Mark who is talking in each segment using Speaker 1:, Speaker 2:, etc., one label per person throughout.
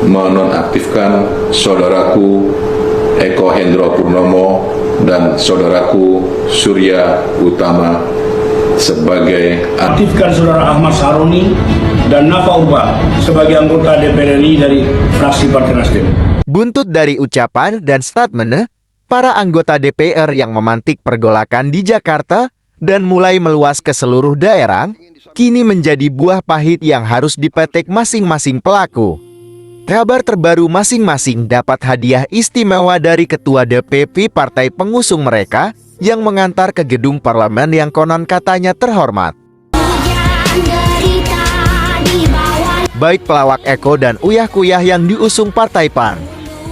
Speaker 1: menonaktifkan saudaraku Eko Hendro Purnomo dan saudaraku Surya Utama sebagai
Speaker 2: aktifkan saudara Ahmad Saroni dan Nafa Urba sebagai anggota DPR RI dari fraksi Partai Nasdem.
Speaker 3: Buntut dari ucapan dan statement para anggota DPR yang memantik pergolakan di Jakarta dan mulai meluas ke seluruh daerah, kini menjadi buah pahit yang harus dipetik masing-masing pelaku. Kabar terbaru masing-masing dapat hadiah istimewa dari ketua DPP partai pengusung mereka yang mengantar ke gedung parlemen yang konon katanya terhormat. Baik pelawak Eko dan Uyah-Kuyah yang diusung Partai PAN,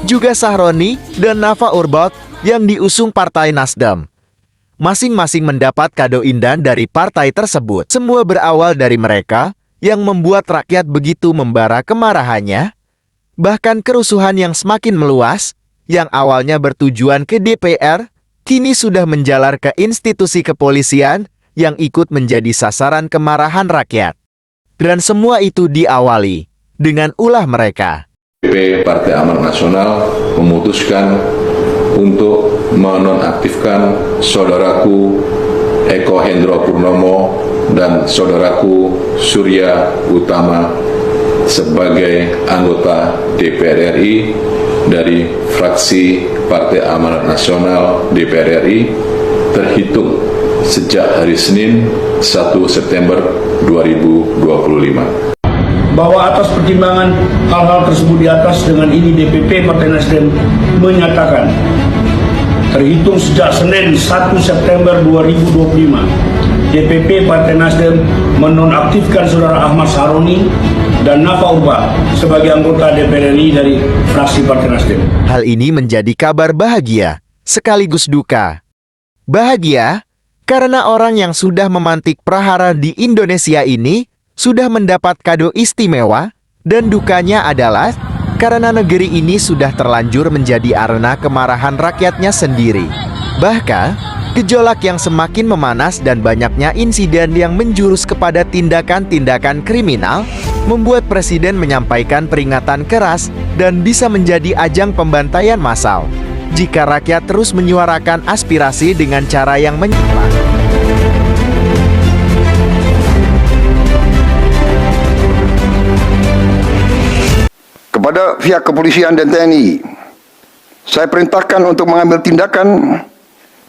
Speaker 3: juga Sahroni dan Nafa Urbot yang diusung Partai Nasdem. Masing-masing mendapat kado indah dari partai tersebut. Semua berawal dari mereka yang membuat rakyat begitu membara kemarahannya. Bahkan kerusuhan yang semakin meluas, yang awalnya bertujuan ke DPR, kini sudah menjalar ke institusi kepolisian yang ikut menjadi sasaran kemarahan rakyat. Dan semua itu diawali dengan ulah mereka.
Speaker 1: DPP Partai Amanat Nasional memutuskan untuk menonaktifkan saudaraku Eko Hendro Purnomo dan saudaraku Surya Utama sebagai anggota DPR RI dari fraksi Partai Amanat Nasional DPR RI terhitung sejak hari Senin 1 September 2025.
Speaker 2: Bahwa atas pertimbangan hal-hal tersebut di atas, dengan ini DPP Partai Nasdem menyatakan terhitung sejak Senin 1 September 2025, DPP Partai Nasdem menonaktifkan saudara Ahmad Saroni dan Nafa Urba sebagai anggota DPR RI dari fraksi Partai Nasdem.
Speaker 3: Hal ini menjadi kabar bahagia sekaligus duka. Bahagia karena orang yang sudah memantik prahara di Indonesia ini sudah mendapat kado istimewa, dan dukanya adalah karena negeri ini sudah terlanjur menjadi arena kemarahan rakyatnya sendiri. Bahkan, gejolak yang semakin memanas dan banyaknya insiden yang menjurus kepada tindakan-tindakan kriminal membuat Presiden menyampaikan peringatan keras dan bisa menjadi ajang pembantaian massal jika rakyat terus menyuarakan aspirasi dengan cara yang menyimpang.
Speaker 4: Kepada pihak kepolisian dan TNI, saya perintahkan untuk mengambil tindakan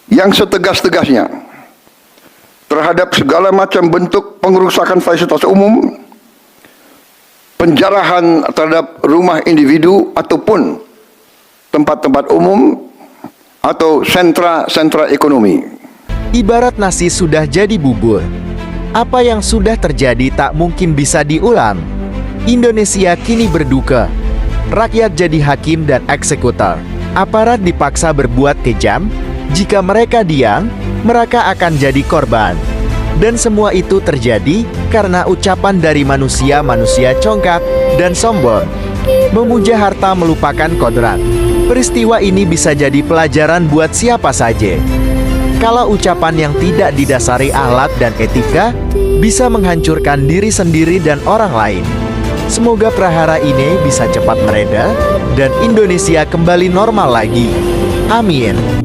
Speaker 4: yang setegas-tegasnya terhadap segala macam bentuk pengerusakan fasilitas umum, penjarahan terhadap rumah individu ataupun tempat-tempat umum atau sentra-sentra ekonomi.
Speaker 3: Ibarat nasi sudah jadi bubur, apa yang sudah terjadi tak mungkin bisa diulang. Indonesia kini berduka, rakyat jadi hakim dan eksekutor. Aparat dipaksa berbuat kejam, jika mereka diam, mereka akan jadi korban. Dan semua itu terjadi karena ucapan dari manusia-manusia congkak dan sombong. Memuja harta melupakan kodrat. Peristiwa ini bisa jadi pelajaran buat siapa saja. Kalau ucapan yang tidak didasari akhlak dan etika bisa menghancurkan diri sendiri dan orang lain. Semoga prahara ini bisa cepat mereda dan Indonesia kembali normal lagi. Amin.